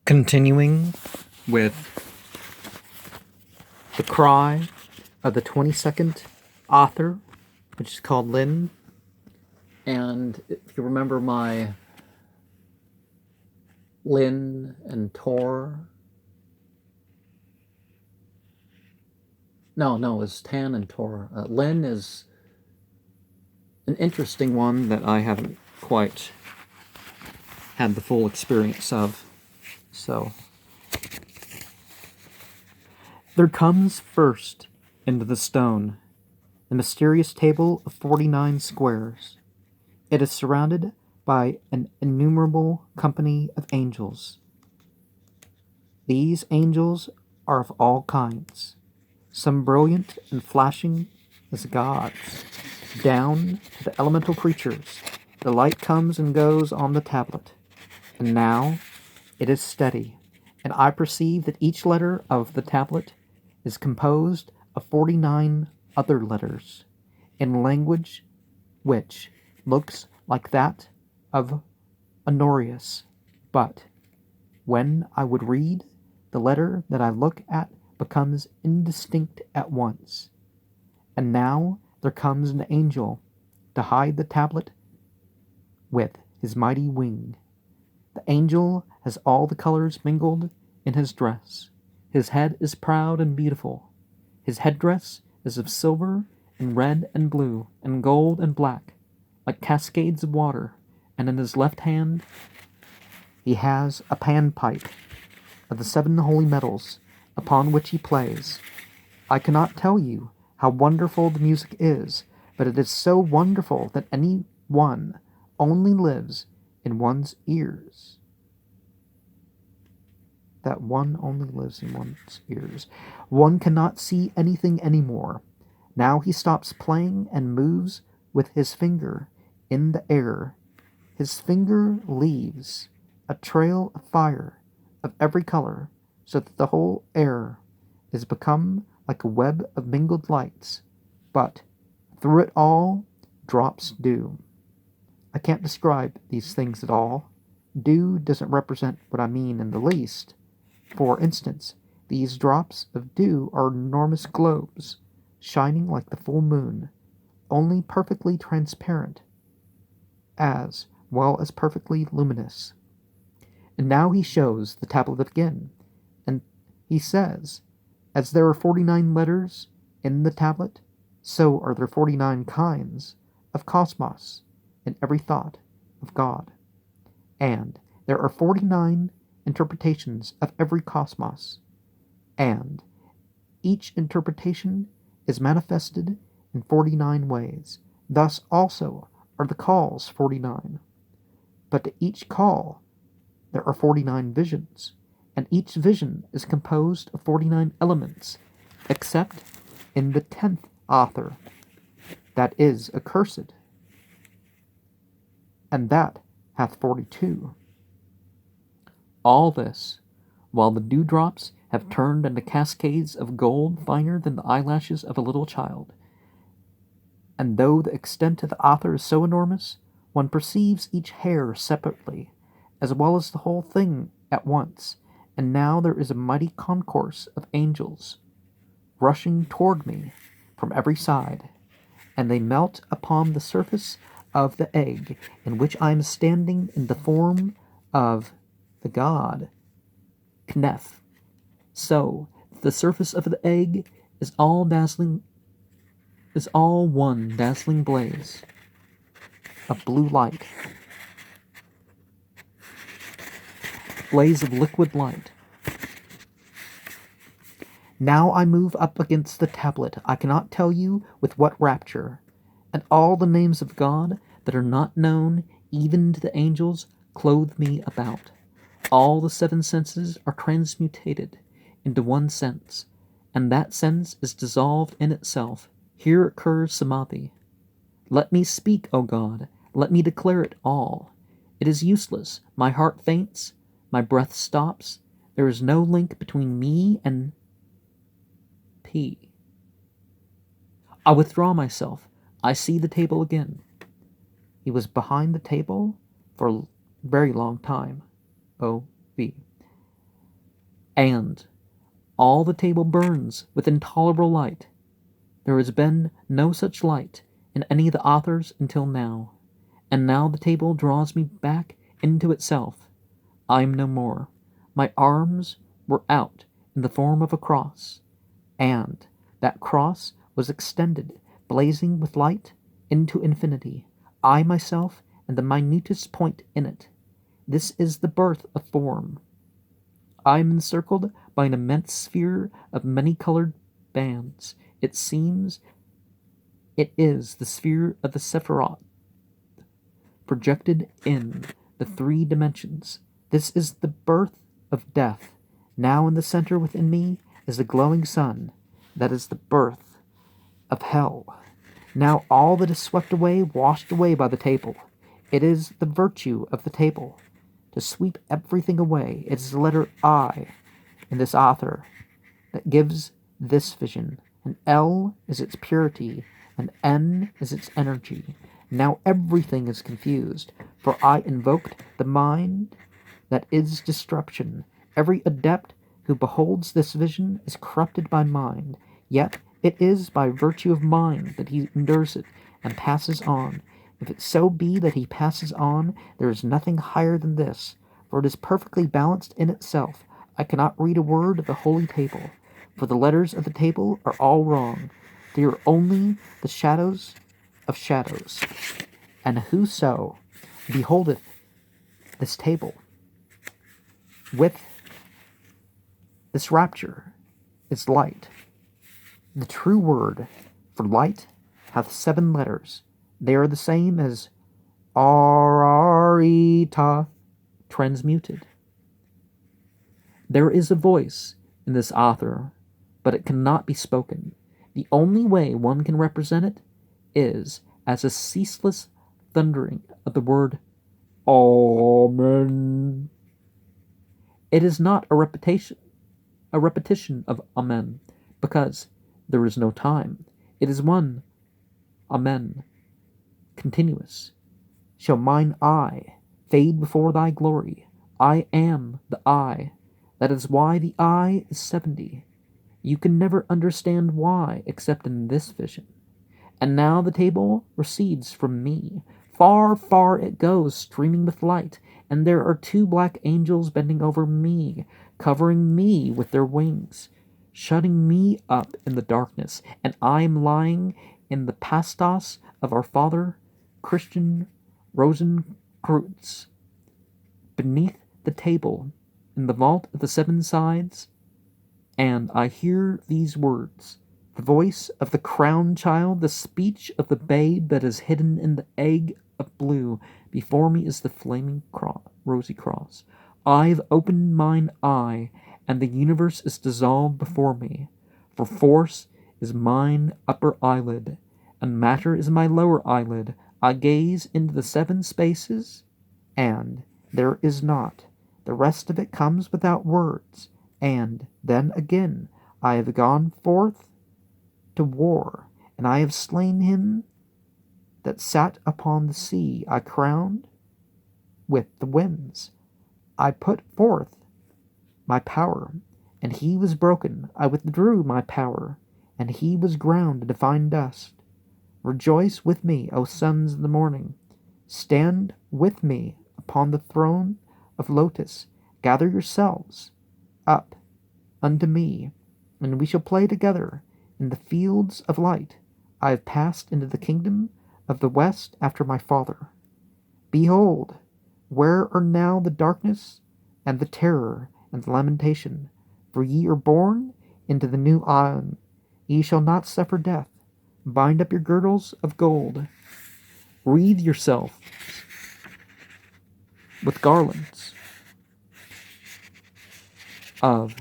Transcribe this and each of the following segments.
Continuing with the cry of the 22nd Aethyr, which is called Lyn. And if you remember my Lyn and Tor, no, it's Tan and Tor. Lyn is an interesting one that I haven't quite had the full experience of. So, there comes first into the stone the mysterious table of 49 squares. It is surrounded by an innumerable company of angels. These angels are of all kinds, some brilliant and flashing as gods, down to the elemental creatures. The light comes and goes on the tablet, and now it is steady, and I perceive that each letter of the tablet is composed of 49 other letters, in language which looks like that of Honorius, but when I would read, the letter that I look at becomes indistinct at once. And now there comes an angel to hide the tablet with his mighty wing. The angel has all the colors mingled in his dress. His head is proud and beautiful. His headdress is of silver and red and blue and gold and black, like cascades of water, and in his left hand he has a panpipe of the 7 holy metals, upon which he plays. I cannot tell you how wonderful the music is, but it is so wonderful that any one only lives in one's ears. One cannot see anything anymore. Now he stops playing and moves with his finger in the air. His finger leaves a trail of fire of every color, so that the whole air is become like a web of mingled lights, but through it all drops dew. I can't describe these things at all. Dew doesn't represent what I mean in the least. For instance, these drops of dew are enormous globes, shining like the full moon, only perfectly transparent, as well as perfectly luminous. And now he shows the tablet again, and he says, as there are 49 letters in the tablet, so are there 49 kinds of cosmos in every thought of God. And there are 49 interpretations of every cosmos, and each interpretation is manifested in 49 ways. Thus also are the calls 49. But to each call there are 49 visions, and each vision is composed of 49 elements, except in the 10th Aethyr, that is accursed, and that hath 42. All this, while the dewdrops have turned into cascades of gold finer than the eyelashes of a little child. And though the extent of the Aethyr is so enormous, one perceives each hair separately, as well as the whole thing at once. And now there is a mighty concourse of angels rushing toward me from every side, and they melt upon the surface of the egg in which I am standing in the form of the god Knef. So the surface of the egg is all one dazzling blaze of blue light, blaze of liquid light. Now I move up against the tablet, I cannot tell you with what rapture, and all the names of God that are not known even to the angels clothe me about. All the 7 senses are transmutated into one sense, and that sense is dissolved in itself. Here occurs samadhi. Let me speak, O God, let me declare it all. It is useless. My heart faints, my breath stops. There is no link between me and P. I withdraw myself. I see the table again. He was behind the table for a very long time. O.V. And all the table burns with intolerable light. There has been no such light in any of the authors until now. And now the table draws me back into itself. I am no more. My arms were out in the form of a cross, and that cross was extended, blazing with light, into infinity. I myself am the minutest point in it. This is the birth of form. I am encircled by an immense sphere of many-colored bands. It seems it is the sphere of the Sephiroth, projected in the 3 dimensions. This is the birth of death. Now in the center within me is the glowing sun. That is the birth of hell. Now all that is swept away, washed away by the table. It is the virtue of the table to sweep everything away. It is the letter I in this author that gives this vision. And L is its purity, and N is its energy. Now everything is confused, for I invoked the mind that is destruction. Every adept who beholds this vision is corrupted by mind, yet it is by virtue of mind that he endures it and passes on. If it so be that he passes on, there is nothing higher than this, for it is perfectly balanced in itself. I cannot read a word of the holy table, for the letters of the table are all wrong. They are only the shadows of shadows. And whoso beholdeth this table with this rapture is light. The true word for light hath 7 letters. They are the same as Ararita transmuted. There is a voice in this author, but it cannot be spoken. The only way one can represent it is as a ceaseless thundering of the word Amen. It is not a repetition of Amen, because there is no time. It is one Amen, continuous. Shall mine eye fade before thy glory? I am the I. That is why the I is 70. You can never understand why except in this vision. And now the table recedes from me. Far, far it goes, streaming with light, and there are 2 black angels bending over me, covering me with their wings, shutting me up in the darkness, and I am lying in the pastos of our Father, Christian Rosenkreutz, beneath the table, in the vault of the 7 sides, and I hear these words, the voice of the crowned child, the speech of the babe that is hidden in the egg of blue. Before me is the flaming rosy cross. I've opened mine eye, and the universe is dissolved before me. For force is mine upper eyelid, and matter is my lower eyelid. I gaze into the 7 spaces, and there is not. The rest of it comes without words. And then again I have gone forth to war, and I have slain him that sat upon the sea. I crowned with the winds. I put forth my power, and he was broken. I withdrew my power, and he was ground into fine dust. Rejoice with me, O sons of the morning. Stand with me upon the throne of lotus. Gather yourselves up unto me, and we shall play together in the fields of light. I have passed into the kingdom of the west after my father. Behold, where are now the darkness and the terror and the lamentation? For ye are born into the new Aeon. Ye shall not suffer death. Bind up your girdles of gold. Wreathe yourself with garlands of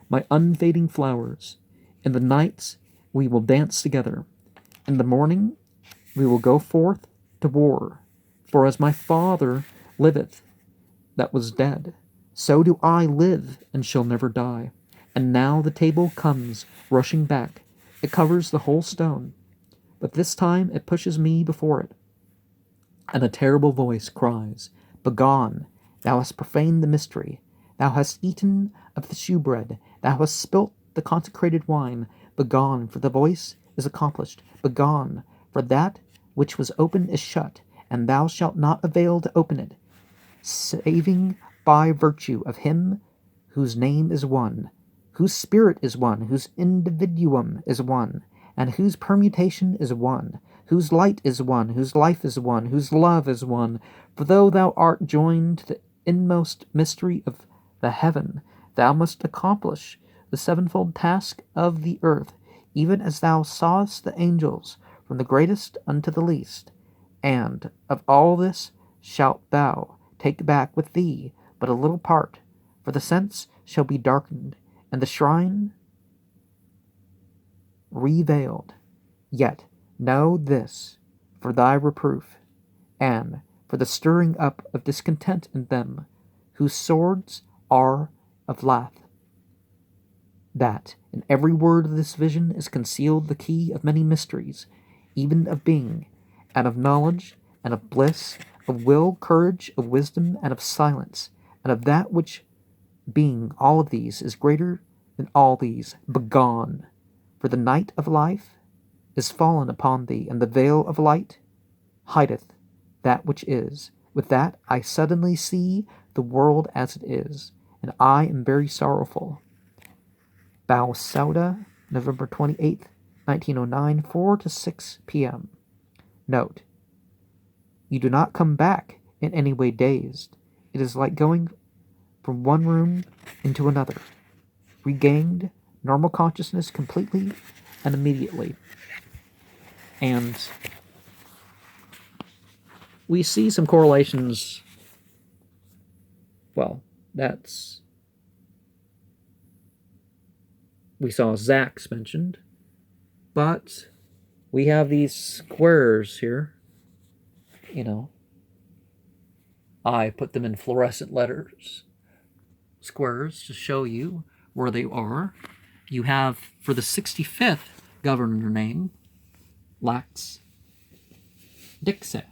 my unfading flowers. In the nights we will dance together. In the morning we will go forth to war. For as my father liveth that was dead, so do I live and shall never die. And now the table comes rushing back. It covers the whole stone, but this time it pushes me before it. And a terrible voice cries, Begone, thou hast profaned the mystery. Thou hast eaten of the shewbread, thou hast spilt the consecrated wine. Begone, for the voice is accomplished. Begone, for that which was open is shut, and thou shalt not avail to open it, saving by virtue of him whose name is one, whose spirit is one, whose individuum is one, and whose permutation is one, whose light is one, whose life is one, whose love is one. For though thou art joined to the inmost mystery of the heaven, thou must accomplish the sevenfold task of the earth, even as thou sawest the angels from the greatest unto the least. And of all this shalt thou take back with thee but a little part, for the sense shall be darkened, and the shrine reveiled. Yet know this for thy reproof, and for the stirring up of discontent in them whose swords are of lath, that in every word of this vision is concealed the key of many mysteries, even of being, and of knowledge, and of bliss, of will, courage, of wisdom, and of silence, and of that which, being all of these, is greater than all these. Begone, for the night of life is fallen upon thee, and the veil of light hideth that which is. With that I suddenly see the world as it is, and I am very sorrowful. Bowsauda, November 28th, 1909, 4 to 6 p.m. Note: you do not come back in any way dazed. It is like going from one room into another. Regained normal consciousness completely and immediately. And we see some correlations. Well, we saw Zach's mentioned, but we have these squares here. I put them in fluorescent letters, squares, to show you where they are. You have, for the 65th governor name, Lax Dixer.